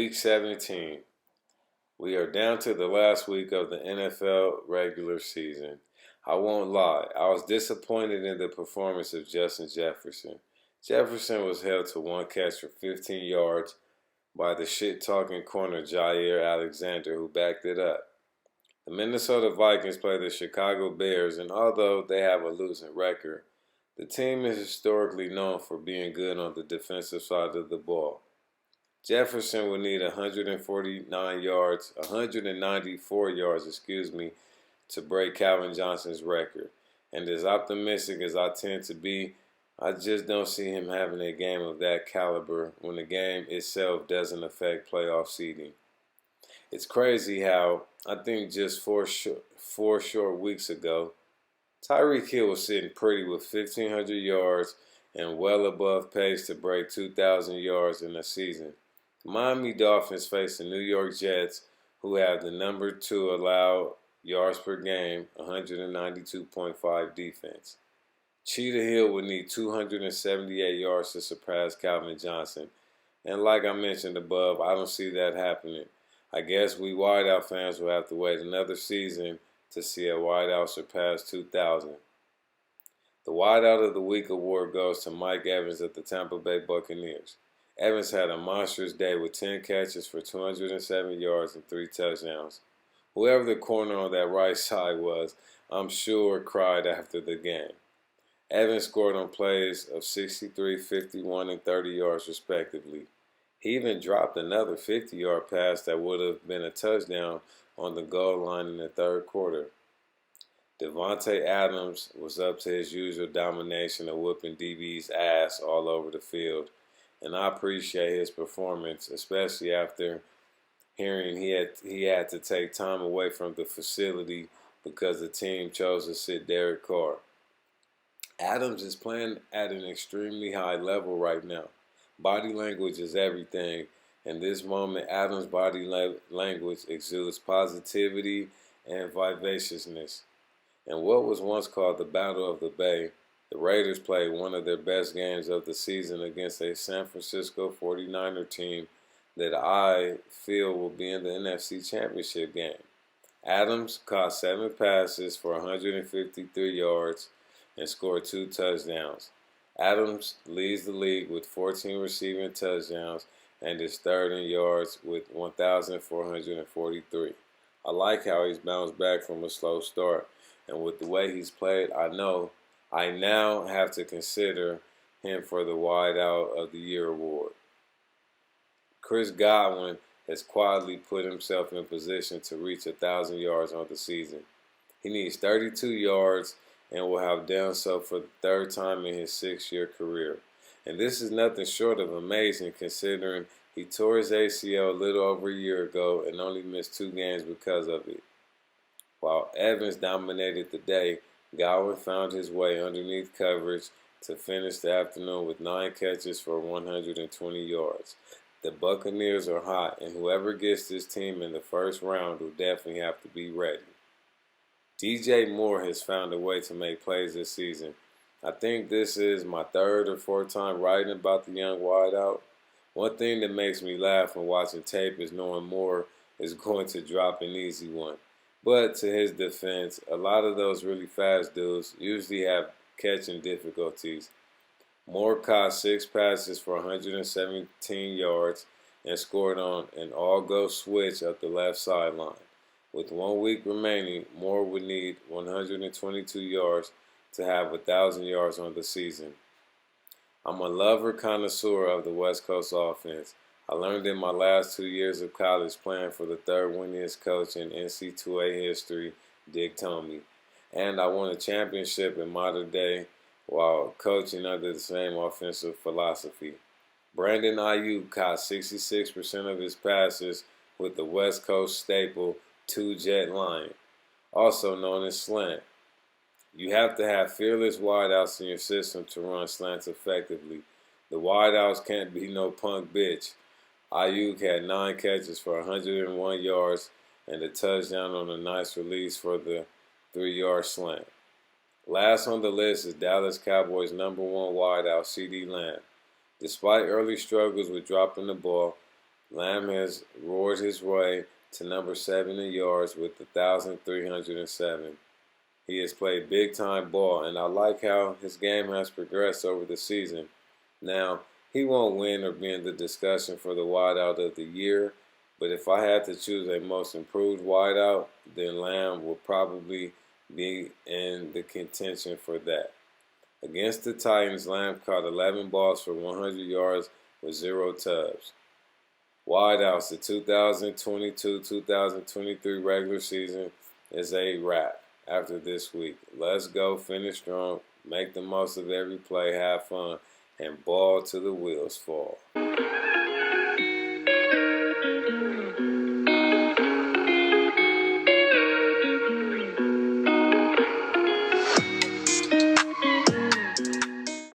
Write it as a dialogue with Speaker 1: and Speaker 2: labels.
Speaker 1: Week 17. We are down to the last week of the NFL regular season. I won't lie, I was disappointed in the performance of Justin Jefferson. Jefferson was held to one catch for 15 yards by the shit-talking corner Jair Alexander, who backed it up. The Minnesota Vikings play the Chicago Bears, and although they have a losing record, the team is historically known for being good on the defensive side of the ball. Jefferson would need 194 yards, to break Calvin Johnson's record. And as optimistic as I tend to be, I just don't see him having a game of that caliber when the game itself doesn't affect playoff seeding. It's crazy how I think just four short weeks ago, Tyreek Hill was sitting pretty with 1,500 yards and well above pace to break 2,000 yards in a season. The Miami Dolphins face the New York Jets, who have the number 2 allowed yards per game, 192.5 defense. Cheetah Hill would need 278 yards to surpass Calvin Johnson. And like I mentioned above, I don't see that happening. I guess we wideout fans will have to wait another season to see a wideout surpass 2,000. The Wideout of the Week award goes to Mike Evans of the Tampa Bay Buccaneers. Evans had a monstrous day with 10 catches for 207 yards and 3 touchdowns. Whoever the corner on that right side was, I'm sure cried after the game. Evans scored on plays of 63, 51, and 30 yards respectively. He even dropped another 50-yard pass that would have been a touchdown on the goal line in the third quarter. Devontae Adams was up to his usual domination of whooping DB's ass all over the field, and I appreciate his performance, especially after hearing he had to take time away from the facility because the team chose to sit Derek Carr. Adams is playing at an extremely high level right now. Body language is everything. In this moment, Adams' body language exudes positivity and vivaciousness. In what was once called the Battle of the Bay, the Raiders played one of their best games of the season against a San Francisco 49er team that I feel will be in the NFC Championship game. Adams caught 7 passes for 153 yards and scored 2 touchdowns. Adams leads the league with 14 receiving touchdowns and is third in yards with 1,443. I like how he's bounced back from a slow start, and with the way he's played, I know I now have to consider him for the Wideout of the Year award. Chris Godwin has quietly put himself in position to reach 1,000 yards on the season. He needs 32 yards and will have done so for the 3rd time in his 6-year career. And this is nothing short of amazing considering he tore his ACL a little over a year ago and only missed 2 games because of it. While Evans dominated the day, Godwin found his way underneath coverage to finish the afternoon with 9 catches for 120 yards. The Buccaneers are hot, and whoever gets this team in the first round will definitely have to be ready. DJ Moore has found a way to make plays this season. I think this is my 3rd or 4th time writing about the young wideout. One thing that makes me laugh when watching tape is knowing Moore is going to drop an easy one. But to his defense, a lot of those really fast dudes usually have catching difficulties. Moore caught 6 passes for 117 yards and scored on an all-go switch up the left sideline. With 1 week remaining, Moore would need 122 yards to have 1,000 yards on the season. I'm a lover connoisseur of the West Coast offense. I learned in my last 2 years of college playing for the 3rd winningest coach in NC2A history, Dick Tomey. And I won a championship in modern day while coaching under the same offensive philosophy. Brandon Ayuk caught 66% of his passes with the West Coast staple 2-jet line, also known as slant. You have to have fearless wideouts in your system to run slants effectively. The wideouts can't be no punk bitch. Ayuk had 9 catches for 101 yards and a touchdown on a nice release for the 3-yard slant. Last on the list is Dallas Cowboys' #1 wideout, CeeDee Lamb. Despite early struggles with dropping the ball, Lamb has roared his way to number 7 in yards with 1,307. He has played big-time ball, and I like how his game has progressed over the season. Now, he won't win or be in the discussion for the wideout of the year, but if I had to choose a most improved wideout, then Lamb would probably be in the contention for that. Against the Titans, Lamb caught 11 balls for 100 yards with 0 tubs. Wideouts, the 2022-2023 regular season is a wrap after this week. Let's go, finish strong, make the most of every play, have fun, and ball till the wheels fall.